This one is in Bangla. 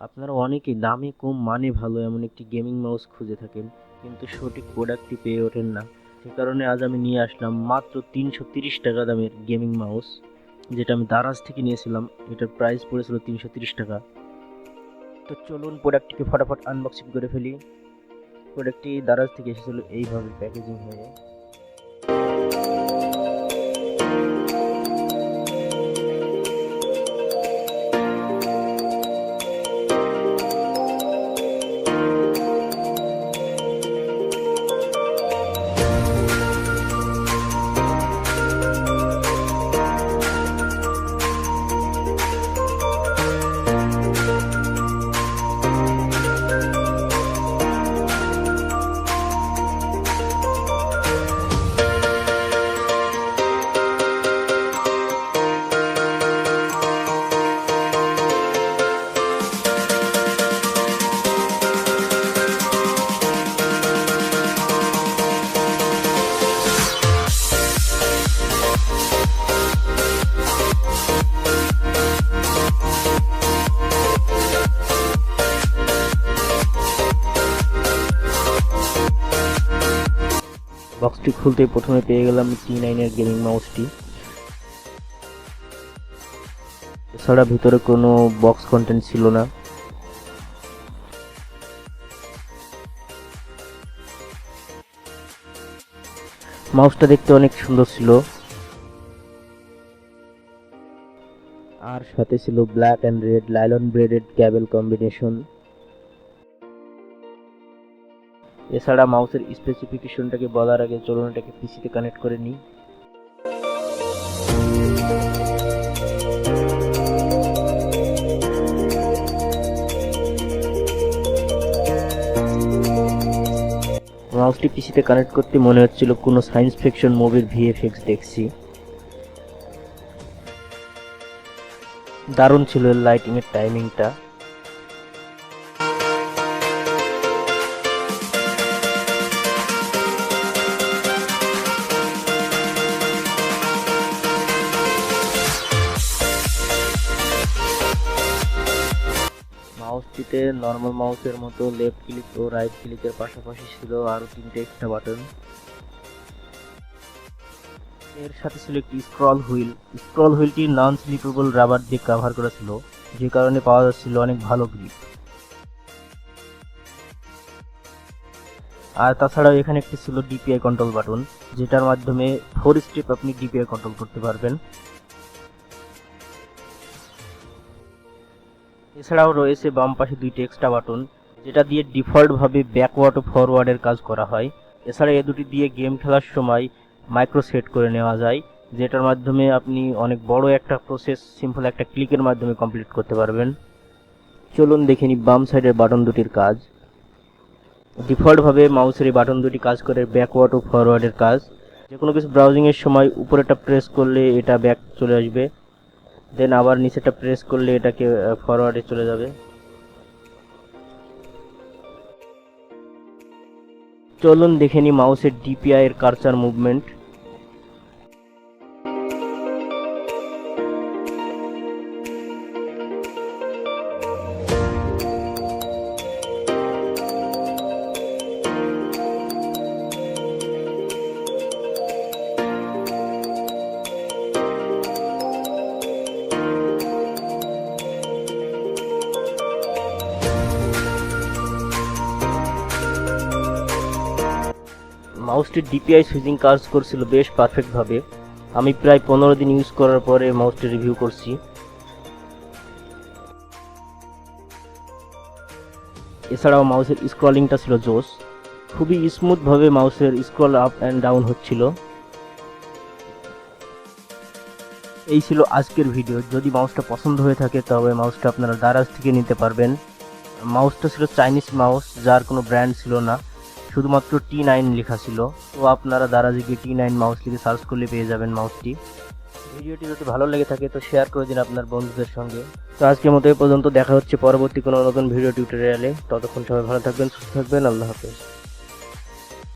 আপনারা অনেকেই দামে কম মানে ভালো এমন একটি গেমিং মাউস খুঁজে থাকেন, কিন্তু সঠিক প্রোডাক্টটি পেয়ে ওঠেন না। সে কারণে আজ আমি নিয়ে আসলাম মাত্র ৩৩০ টাকা দামের গেমিং মাউস, যেটা আমি দারাজ থেকে নিয়েছিলাম। এটার প্রাইস পড়েছিল ৩৩০ টাকা। তো চলুন প্রোডাক্টটিকে ফটাফট আনবক্সিং করে ফেলি। প্রোডাক্টটি দারাজ থেকে এসেছিল এইভাবে প্যাকেজিং হয়ে। বক্সটি খুলতে প্রথমে পেয়ে গেলাম T9 এর গেমিং মাউসটি। এছাড়া ভিতরে কোনো বক্স কন্টেন্ট ছিল না। মাউসটা দেখতে অনেক সুন্দর ছিল, আর সাথে ছিল black and red nylon braided cable combination. এছাড়া মাউসের স্পেসিফিকেশনটাকে বলার আগে চলুন এটাকে পিসিতে কানেক্ট করে নিই। মাউসটি পিসিতে কানেক্ট করতে মনে হচ্ছিল কোনো সায়েন্স ফিকশন মুভির ভিএফএক্স দেখছি। দারুণ ছিল লাইটিং এর টাইমিংটা। মাউসটিতে নর্মাল মাউসের মতো লেফট ক্লিক ও রাইট ক্লিকের পাশাপাশি ছিল আরো 3টে এক্সট্রা বাটন। এর সাথে ছিল একটি স্ক্রল হুইলটি নন স্লিপেবল রাবার দিয়ে কভার করা ছিল, যে কারণে পাওয়া যাচ্ছিল অনেক ভালো গ্রিপ। আর তাছাড়াও এখানে একটি ছিল ডিপিআই কন্ট্রোল বাটন, যেটার মাধ্যমে 4 স্টেপ আপনি ডিপিআই কন্ট্রোল করতে পারবেন। এছাড়াও রয়েছে বাম পাশে 2টি এক্সট্রা বাটন, যেটা দিয়ে ডিফল্ট ভাবে ব্যাকওয়ার্ড ও ফরওয়ার্ডের কাজ করা হয়। এছাড়া এই দুটি দিয়ে গেম খেলার সময় মাইক্রো সেট করে নেওয়া যায়, যেটার মাধ্যমে আপনি অনেক বড় একটা প্রসেস সিম্পল একটা ক্লিকের মাধ্যমে কমপ্লিট করতে পারবেন। চলুন দেখে নিই বাম সাইডের বাটন দুটির কাজ। ডিফল্ট ভাবে মাউসের এই বাটন দুটি কাজ করে ব্যাকওয়ার্ড ও ফরওয়ার্ডের কাজ। যে কোনো কিছু ব্রাউজিং এর সময় উপরেটা প্রেস করলে এটা ব্যাক চলে আসবে, দেন আবার নিচেটা প্রেস করলে এটাকে ফরওয়ার্ডে চলে যাবে। চলুন দেখে নিই মাউসের ডিপিআই এর কার্সার মুভমেন্ট। মাউসটির ডিপিআই সুইচিং কাজ করছিল বেশ পারফেক্টভাবে। আমি প্রায় 15 দিন ইউজ করার পরে মাউসটি রিভিউ করছি। এছাড়াও মাউসের স্ক্রলিংটা ছিল জোস, খুবই স্মুথভাবে মাউসের স্ক্রল আপ অ্যান্ড ডাউন হচ্ছিল। এই ছিল আজকের ভিডিও। যদি মাউসটা পছন্দ হয়ে থাকে তবে মাউসটা আপনারা দারাজ থেকে নিতে পারবেন। মাউসটা ছিল চাইনিজ মাউস, যার কোনো ব্র্যান্ড ছিল না, শুধুমাত্র T9 লেখা ছিল। তো আপনারা দারাজে গিয়ে T9 মাউস লিখে সার্চ করলে পেয়ে যাবেন মাউসটি। ভিডিওটি যদি ভালো লেগে থাকে তো শেয়ার করে দিন আপনার বন্ধুদের সঙ্গে। তো আজকের মতো এই পর্যন্ত, দেখা হচ্ছে পরবর্তী কোনো নতুন ভিডিও টিউটোরিয়ালে। ততক্ষণ সবাই ভালো থাকবেন, সুস্থ থাকবেন। আল্লাহ হাফেজ।